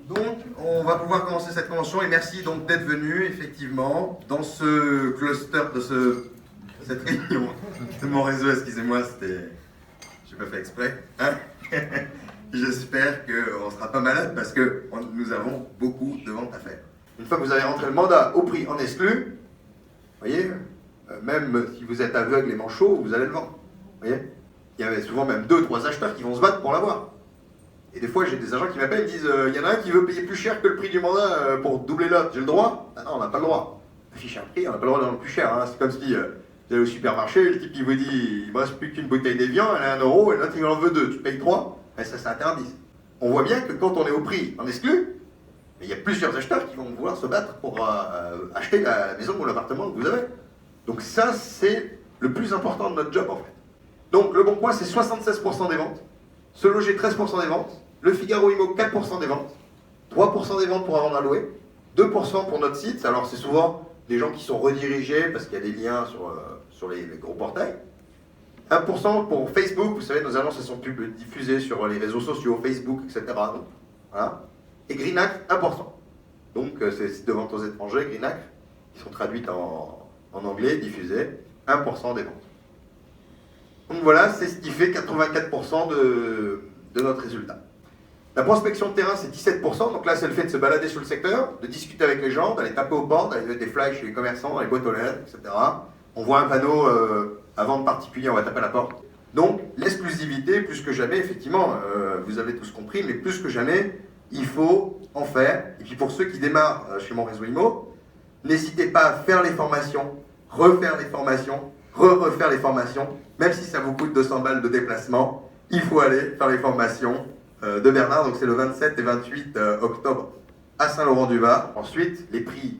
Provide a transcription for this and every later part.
Donc, on va pouvoir commencer cette convention et merci donc d'être venu effectivement dans ce cluster de cette réunion de mon réseau. Excusez-moi, j'ai pas fait exprès. Hein. J'espère qu'on ne sera pas malade parce que nous avons beaucoup de ventes à faire. Une fois que vous avez rentré le mandat au prix en exclu, vous voyez, même si vous êtes aveugle et manchot, vous allez le vendre. Vous voyez, il y avait souvent même 2-3 acheteurs qui vont se battre pour l'avoir. Et des fois, j'ai des agents qui m'appellent et me disent il y en a un qui veut payer plus cher que le prix du mandat pour doubler l'autre. J'ai le droit? Ah non, on n'a pas le droit. Afficher un prix, on n'a pas le droit de vendre plus cher. Hein. C'est comme si vous allez au supermarché, le type il vous dit il ne me reste plus qu'une bouteille d'Évian, elle est à 1 euro, et l'autre il en veut 2. Tu payes 3, et ça c'est interdit. On voit bien que quand on est au prix en exclu, il y a plusieurs acheteurs qui vont vouloir se battre pour acheter la maison ou l'appartement que vous avez. Donc ça, c'est le plus important de notre job en fait. Donc le Bon Coin, c'est 76% des ventes. Se Loger, 13% des ventes. Le Figaro Immo, 4% des ventes. 3% des ventes pour avoir à louer. 2% pour notre site. Alors c'est souvent des gens qui sont redirigés parce qu'il y a des liens sur les gros portails. 1% pour Facebook. Vous savez, nos annonces elles sont diffusées sur les réseaux sociaux, Facebook, etc. Donc, voilà. Et Greenac, 1%. Donc c'est sites de vente aux étrangers, Greenac, qui sont traduites en anglais, diffusées. 1% des ventes. Donc voilà, c'est ce qui fait 84% de notre résultat. La prospection de terrain, c'est 17%. Donc là, c'est le fait de se balader sur le secteur, de discuter avec les gens, d'aller taper aux portes, d'aller mettre des flyers chez les commerçants, dans les boîtes aux lettres, etc. On voit un panneau à vente particulier, on va taper à la porte. Donc, l'exclusivité, plus que jamais, effectivement, vous avez tous compris, mais plus que jamais, il faut en faire. Et puis pour ceux qui démarrent chez mon réseau IMO, n'hésitez pas à faire les formations, refaire les formations, refaire les formations, même si ça vous coûte 200 balles de déplacement, il faut aller faire les formations de Bernard, donc c'est le 27 et 28 octobre à Saint-Laurent-du-Var. Ensuite, les prix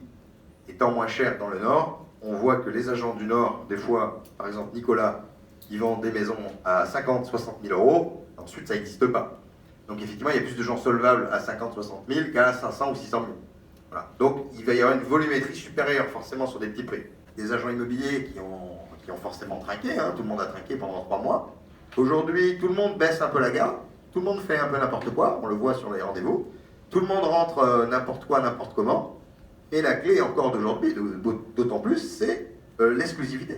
étant moins chers dans le Nord, on voit que les agents du Nord, des fois, par exemple Nicolas, ils vendent des maisons à 50-60 000 euros, ensuite ça n'existe pas. Donc effectivement, il y a plus de gens solvables à 50-60 000 qu'à 500 ou 600 000. Voilà. Donc il va y avoir une volumétrie supérieure forcément sur des petits prix. Des agents immobiliers qui ont forcément trinqué, hein, tout le monde a trinqué pendant 3 mois. Aujourd'hui, tout le monde baisse un peu la garde, tout le monde fait un peu n'importe quoi, on le voit sur les rendez-vous. Tout le monde rentre n'importe quoi, n'importe comment. Et la clé encore d'aujourd'hui, d'autant plus, c'est l'exclusivité.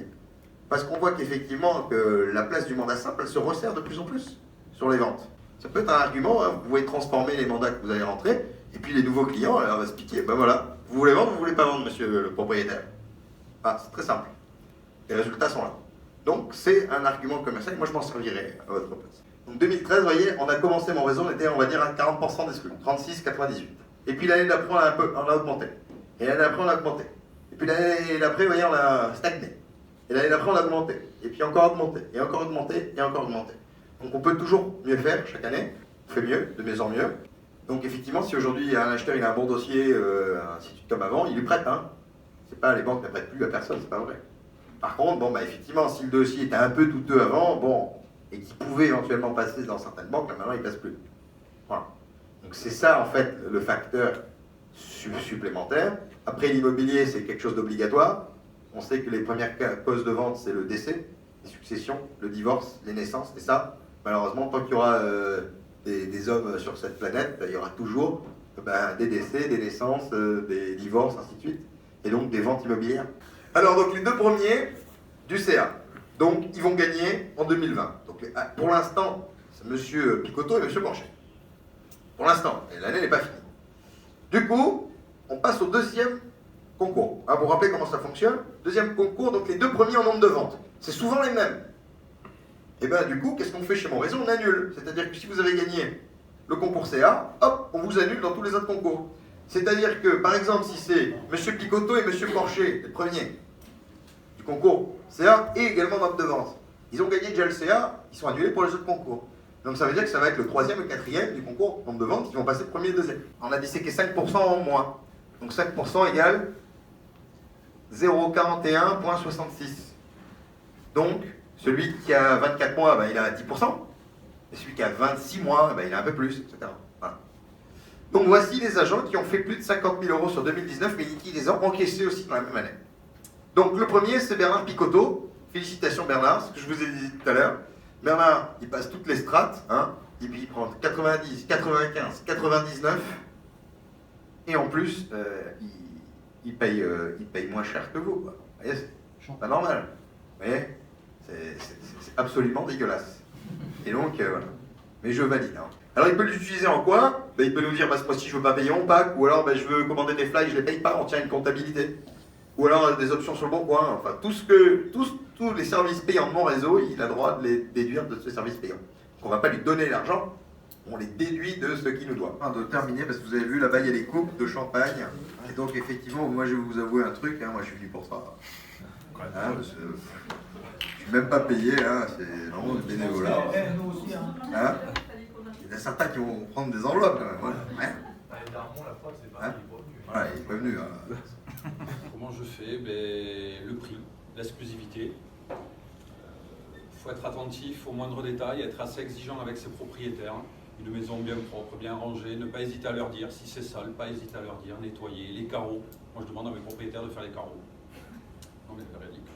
Parce qu'on voit qu'effectivement, que la place du mandat simple, elle se resserre de plus en plus sur les ventes. Ça peut être un argument, hein, vous pouvez transformer les mandats que vous allez rentrer, et puis les nouveaux clients, on va se piquer, ben voilà, vous voulez vendre, vous voulez pas vendre, monsieur le propriétaire. Ah, c'est très simple. Les résultats sont là. Donc c'est un argument commercial, moi je m'en servirai à votre place. Donc 2013, vous voyez, on a commencé mon réseau, on était, on va dire, à 40% d'exclus, 36,98. Et puis l'année d'après, on a augmenté. Et l'année d'après, on a augmenté. Et puis l'année d'après, vous voyez, on a stagné. Et l'année d'après, on a augmenté. Et puis encore augmenté. Et encore augmenté. Et encore augmenté. Donc on peut toujours mieux faire chaque année. On fait mieux, de mieux en mieux. Donc effectivement, si aujourd'hui un acheteur il a un bon dossier, ainsi de suite comme avant, il lui prête. Hein. C'est pas les banques ne prêtent plus à personne, c'est pas vrai. Par contre, bon, bah, effectivement, si le dossier était un peu douteux avant, bon, et qui pouvait éventuellement passer dans certaines banques, là maintenant il ne passe plus. Voilà. Donc c'est ça en fait le facteur supplémentaire. Après l'immobilier, c'est quelque chose d'obligatoire. On sait que les premières causes de vente, c'est le décès, les successions, le divorce, les naissances, et ça, malheureusement, tant qu'il y aura des hommes sur cette planète, il y aura toujours des décès, des naissances, des divorces, ainsi de suite, et donc des ventes immobilières. Alors, donc les 2 premiers du CA, donc ils vont gagner en 2020. Donc, pour l'instant, c'est M. Picotto et M. Porcher. Pour l'instant, et l'année n'est pas finie. Du coup, on passe au 2e concours. Hein, pour rappeler comment ça fonctionne, 2e concours, donc les 2 premiers en nombre de ventes. C'est souvent les mêmes. Et bien du coup, qu'est-ce qu'on fait chez mon réseau? On annule. C'est-à-dire que si vous avez gagné le concours CA, hop, on vous annule dans tous les autres concours. C'est-à-dire que, par exemple, si c'est M. Picotto et M. Porcher, les premiers du concours CA, et également nombre de ventes, ils ont gagné déjà le CA, ils sont annulés pour les autres concours. Donc ça veut dire que ça va être le 3e et 4e du concours nombre de ventes qui vont passer premier et deuxième. On a disséqué 5% en moins. Donc 5% égale 0,41,66. Donc, celui qui a 24 mois, il a 10%. Et celui qui a 26 mois, il a un peu plus, etc. Voilà. Donc voici les agents qui ont fait plus de 50 000 euros sur 2019, mais qui les ont encaissés aussi dans la même année. Donc le premier, c'est Bernard Picotto. Félicitations Bernard, ce que je vous ai dit tout à l'heure. Bernard, il passe toutes les strates, hein, et puis il prend 90, 95, 99, Et en plus, ils payent moins cher que vous, quoi. Vous voyez, c'est pas normal. Vous voyez, c'est absolument dégueulasse. Et donc, voilà. Mais je valide. Hein. Alors, il peut l'utiliser en quoi? Il peut nous dire, bah, ce mois-ci, je veux pas payer mon pack, ou alors, bah, je veux commander des fly, je les paye pas, on tient une comptabilité. Ou alors, des options sur le bon coin. Enfin, tous les services payants de mon réseau, il a droit de les déduire de ce service payant. Donc, on va pas lui donner l'argent, on les déduit de ce qu'il nous doit. De terminer, parce que vous avez vu, là-bas, il y a les coupes de champagne. Et donc, effectivement, moi, je vais vous avouer un truc, hein, moi, je suis venu pour ça. Hein, parce que je suis même pas payé, hein, c'est vraiment du bénévolat. Nous aussi, hein. Hein, il y en a certains qui vont prendre des enveloppes, quand même. Voilà. Ouais. Hein, voilà, il est pas venu. Hein. Comment je fais? Le prix, l'exclusivité. Il faut être attentif aux moindres détails, être assez exigeant avec ses propriétaires. Une maison bien propre, bien rangée, ne pas hésiter à leur dire si c'est sale, pas hésiter à leur dire, nettoyer les carreaux. Moi je demande à mes propriétaires de faire les carreaux. Non mais c'est véridique.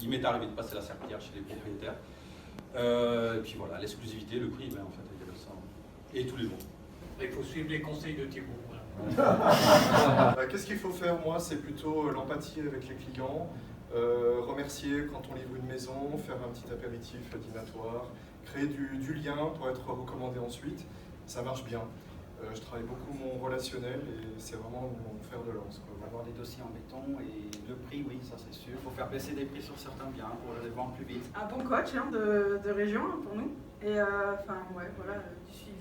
Il m'est arrivé de passer la serpillière chez les propriétaires. Et puis voilà, l'exclusivité, le prix, en fait, il y a ça. Et tous les jours. Il faut suivre les conseils de Thibaut. Qu'est-ce qu'il faut faire, moi? C'est plutôt l'empathie avec les clients, remercier quand on livre une maison, faire un petit apéritif dînatoire, créer du lien pour être recommandé ensuite. Ça marche bien. Je travaille beaucoup mon relationnel et c'est vraiment mon fer de lance. Avoir des dossiers en béton et le prix, oui, ça c'est sûr. Il faut faire baisser des prix sur certains biens pour les vendre plus vite. Un bon coach hein, de région hein, pour nous. Et enfin, ouais, voilà, du suivi.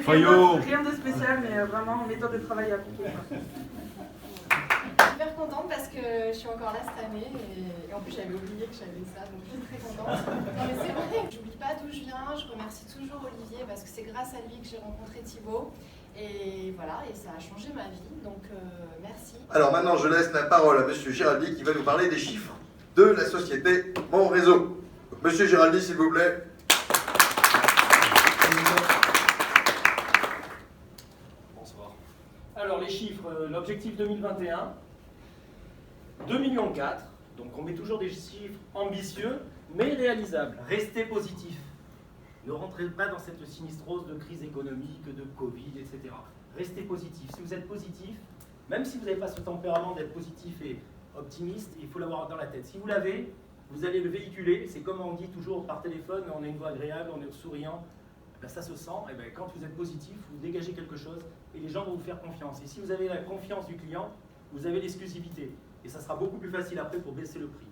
Rien de spécial, mais vraiment méthode de travail appliquée. Super contente parce que je suis encore là cette année et en plus j'avais oublié que j'avais ça, donc je suis très contente. Non mais c'est vrai, j'oublie pas d'où je viens, je remercie toujours Olivier parce que c'est grâce à lui que j'ai rencontré Thibaut et voilà, et ça a changé ma vie, donc merci. Alors maintenant je laisse la parole à Monsieur Giraldi qui va nous parler des chiffres de la société Mon Réseau. Donc, Monsieur Giraldi, s'il vous plaît. Bonsoir. Alors les chiffres, l'objectif 2021, 2,4 millions. Donc on met toujours des chiffres ambitieux, mais réalisables. Restez positif. Ne rentrez pas dans cette sinistrose de crise économique, de Covid, etc. Restez positif. Si vous êtes positif, même si vous n'avez pas ce tempérament d'être positif et optimiste, il faut l'avoir dans la tête. Si vous l'avez, vous allez le véhiculer. C'est comme on dit toujours par téléphone, on a une voix agréable, on est souriant. Ben, ça se sent. Et ben, quand vous êtes positif, vous dégagez quelque chose et les gens vont vous faire confiance. Et si vous avez la confiance du client, vous avez l'exclusivité. Et ça sera beaucoup plus facile après pour baisser le prix.